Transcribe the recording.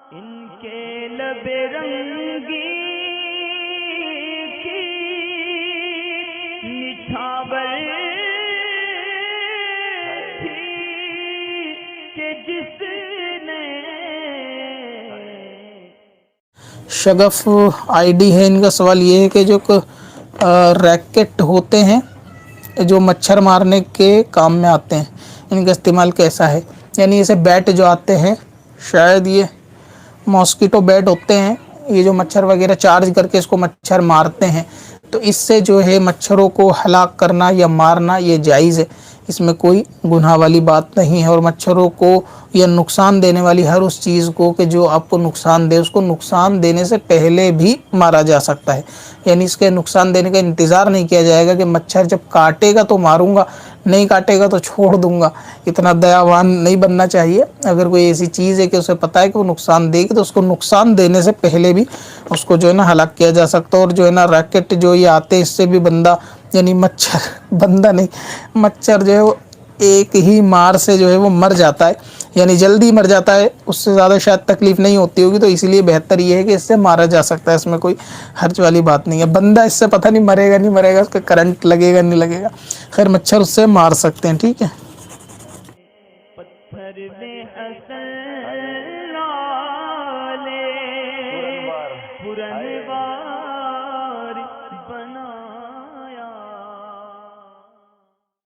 इनके लबे रंगी की निछावर थी कि जिसने शगफ आईडी है। इनका सवाल ये है कि जो रैकेट होते हैं जो मच्छर मारने के काम में आते हैं, इनका इस्तेमाल कैसा है। यानी जैसे बैट जो आते हैं, शायद ये मॉस्किटो बैट होते हैं, ये जो मच्छर वगैरह चार्ज करके इसको मच्छर मारते हैं, तो इससे जो है मच्छरों को हलाक करना या मारना ये जायज़ है, इसमें कोई गुनाह वाली बात नहीं है। और मच्छरों को या नुकसान देने वाली हर उस चीज़ को कि जो आपको नुकसान दे, उसको नुकसान देने से पहले भी मारा जा सकता है। यानी इसके नुकसान देने का इंतज़ार नहीं किया जाएगा कि मच्छर जब काटेगा तो मारूंगा, नहीं काटेगा तो छोड़ दूंगा। इतना दयावान नहीं बनना चाहिए। अगर कोई ऐसी चीज़ है कि उसे पता है कि वो नुकसान देगी, तो उसको नुकसान देने से पहले भी उसको जो है ना हलाक किया जा सकता है। और जो है ना रैकेट जो ये आते हैं, इससे भी बंदा यानी मच्छर बंदा नहीं, मच्छर जो है वो एक ही मार से जो है वो मर जाता है, यानी जल्दी मर जाता है, उससे ज़्यादा शायद तकलीफ़ नहीं होती होगी। तो इसलिए बेहतर ये है कि इससे मारा जा सकता है, इसमें कोई हर्ज वाली बात नहीं है। बंदा इससे पता नहीं मरेगा नहीं मरेगा, उसका करंट लगेगा नहीं लगेगा, खैर मच्छर उससे मार सकते हैं। ठीक है। पत्थर में असल लाले पुरनवार